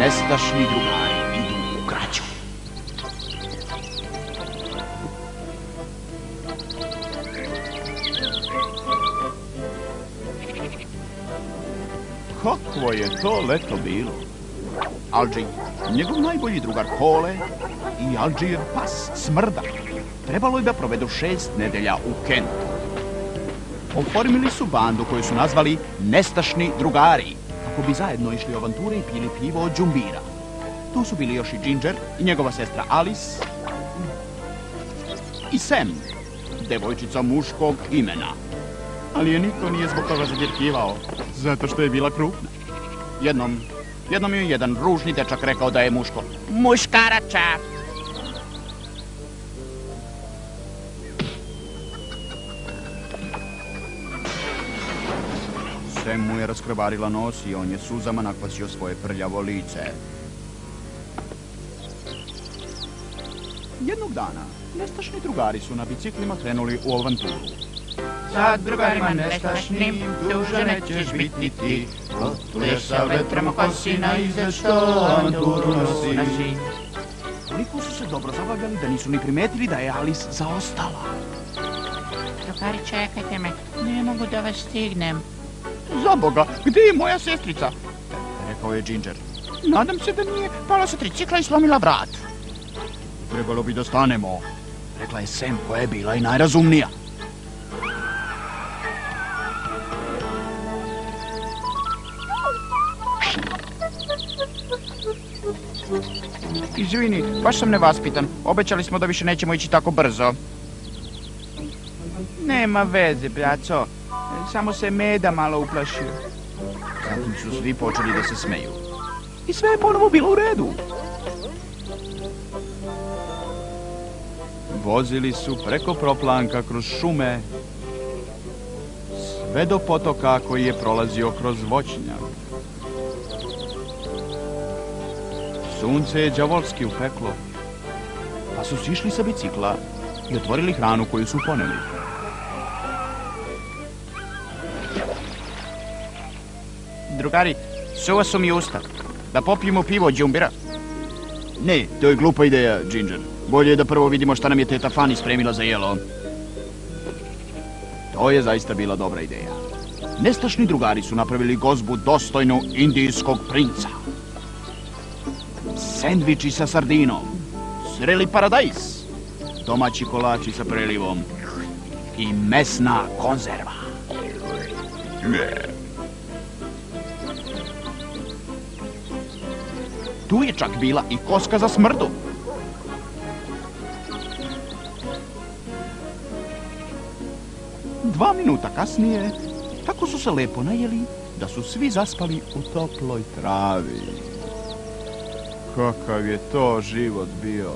Nestašni drugari idu u krađu. Kakvo je to leto bilo? Alđi, njegov najbolji drugar Kole i Alđijev pas Smrda trebalo je da provedu 6 nedelja u Kentu. Oformili su bandu koju su nazvali Nestašni drugari, kako bi zajedno išli u avanture i pili pivo od džumbira. Tu su bili još i Ginger i njegova sestra Alice i Sam, devojčica muškog imena. Ali je niko nije zbog toga zadjerkivao, zato što je bila krupna. Jednom je jedan ružni dečak rekao da je muško. Muškarača! Sam mu je raskrvarila nos i on je suzama nakvasio svoje prljavo lice. Jednog dana, nestašni drugari su na biciklima krenuli u avanturu. Sa drugarima nestašnim duže nećeš biti ti. Plutuješ sa vetrom kosina iza što avanturu nosi. Toliko su se dobro zabavljali da nisu ni primetili da je Alice zaostala. Drugari, čekajte me, ne mogu da vas stignem. Za Boga, gdje je moja sestrica? Rekao je Ginger. Nadam se da nije pala sa tricikla i slomila vrat. Trebalo bi da stanemo, rekla je Sam koja je bila i najrazumnija. Izvini, baš sam nevaspitan. Obećali smo da više nećemo ići tako brzo. Nema veze, braco. Samo se Meda malo uplašio. Zatim su svi počeli da se smeju. I sve je ponovo bilo u redu. Vozili su preko proplanka kroz šume, sve do potoka koji je prolazio kroz voćnjak. Sunce je đavolski upeklo, pa su sišli sa bicikla i otvorili hranu koju su poneli. Drugari, suva su mi usta. Da popijemo pivo od džumbira. Ne, to je glupa ideja, Ginger. Bolje je da prvo vidimo šta nam je teta Fanny spremila za jelo. To je zaista bila dobra ideja. Nestašni drugari su napravili gozbu dostojnu indijskog princa. Sendviči sa sardinom, sreli paradajz, domaći kolači sa prelivom i mesna konzerva. Tu je čak bila i koska za Smrdu. Dva minuta kasnije, tako su se lepo najeli da su svi zaspali u toploj travi. Kakav je to život bio.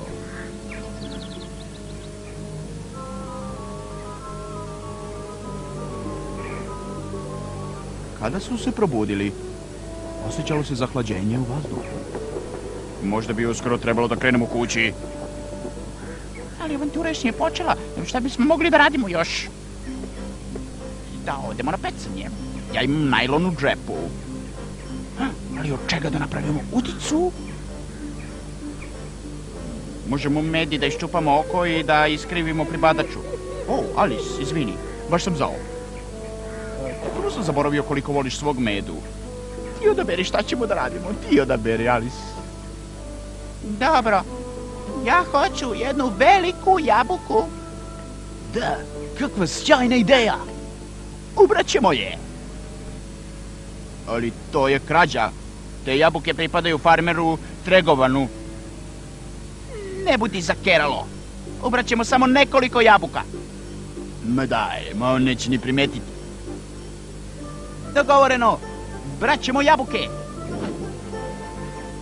Kada su se probudili, osjećalo se zahlađenje u vazduhu. Možda bi uskoro trebalo da krenemo kući. Ali avantura još nije počela. Šta bismo mogli da radimo još? Da odemo na pecanje. Ja imam najlon u džepu. Ali od čega da napravimo uticu? Možemo Medi da iščupamo oko i da iskrivimo pribadaču. O, Alice, izvini, baš sam zao. Prvo sam zaboravio koliko voliš svog Medu. Ti odaberi šta ćemo da radimo, ti odaberi, Alice. Dobro. Ja hoću jednu veliku jabuku. Da, kakva sjajna ideja. Ubraćemo je. Ali to je krađa. Te jabuke pripadaju farmeru Tregovanu. Ne budi zakeralo. Ubraćemo samo nekoliko jabuka. Ma daj, ma on neće ni primetiti. Dogovoreno. Braćemo jabuke.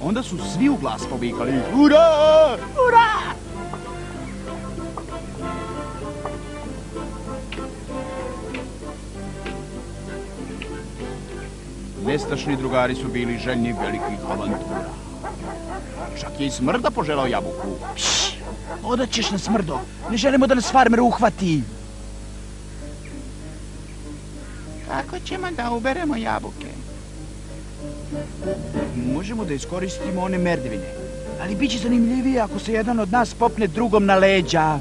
Onda su svi u glas povikali. Ura! Ura! Nestašni drugari su bili željni velikih avantura. Čak je i Smrda poželao jabuku. Pšš, odat ćeš na Smrdo. Ne želimo da nas farmer uhvati. Kako ćemo da uberemo jabuke? Možemo da iskoristimo one merdevine, ali bit će zanimljivije ako se jedan od nas popne drugom na leđa.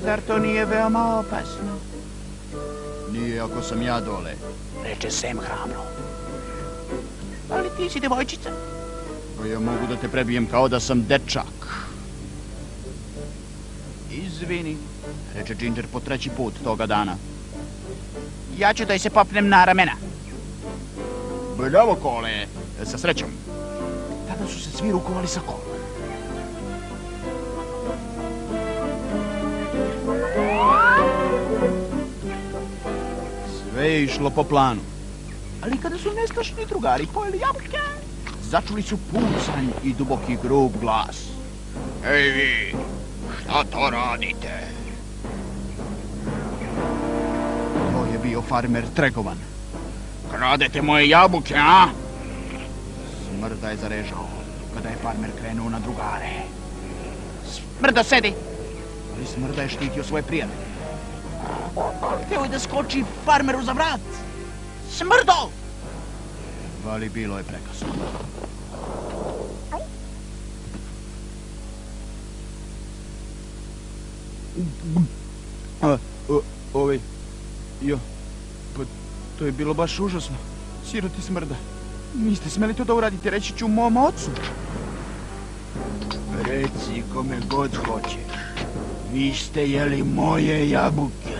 Zar to nije veoma opasno? Nije ako sam ja dole. Reče Sam hrabro. Ali ti si devojčica. Pa ja mogu da te prebijem kao da sam dečak. Izvini, Reče Ginger po 3. put toga dana. ja ću da je se popnem na ramena. Bravo, Kole, sa srećom. Tada su se svi rukovali sa Kolom. Sve je išlo po planu. Ali kada su nestašni drugari pojeli jabuke, začuli su pucanj i duboki grub glas. Ej vi, šta to radite? To je bio farmer Tregovan. Kradete moje jabuke, a? Smrda je zarežao kada je farmer krenuo na drugare. Smrdo, sedi. Ali Smrda je štitio svoje prijatelje. Htio je da skoči farmeru za vrat. Smrdo! Ali bilo je prekasno. Pa to je bilo baš užasno. Siroti Smrda. Niste smeli to da uradite, reći ću mom ocu. Reci kome god hoćeš. Vi ste jeli moje jabuke.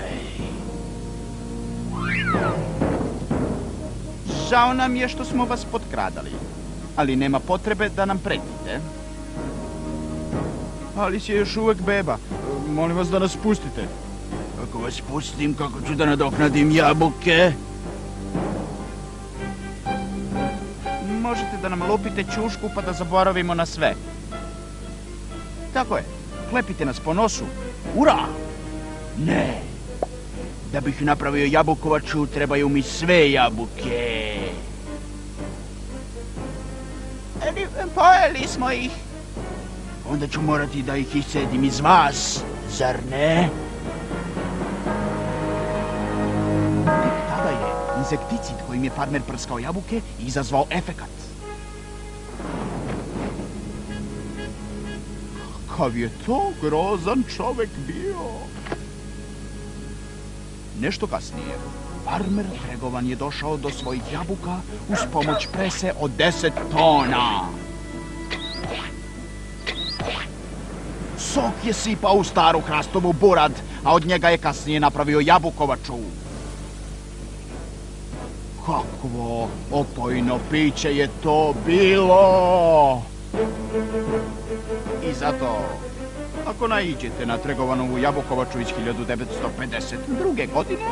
Žao nam je što smo vas potkradali, ali nema potrebe da nam pretite. Alice je još uvek beba. Molim vas da nas pustite. Ako vas pustim, kako ću da nadoknadim jabuke? Možete da nam lupite ćušku pa da zaboravimo na sve. Tako je, klepite nas po nosu. Ura! Ne! Da bih napravio jabukovaču, trebaju mi sve jabuke. Pojeli smo ih. Onda ću morati da ih iscedim iz vas, zar ne? Tada je insekticid kojim je farmer prskao jabuke izazvao efekat. Kakav je to grozan čovek bio. Nešto kasnije, farmer Tregovan je došao do svojih jabuka uz pomoć prese od 10 tona. Sok je sipao u staru hrastovu burad, a od njega je kasnije napravio jabukovaču. Kakvo opojno piće je to bilo! I zato, ako naiđete na Tregovanovu jabukovaču iz 1952. godine,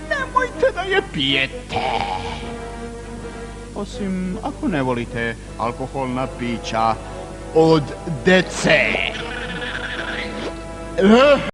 nemojte da je pijete. Osim ako ne volite alkoholna pića od dece.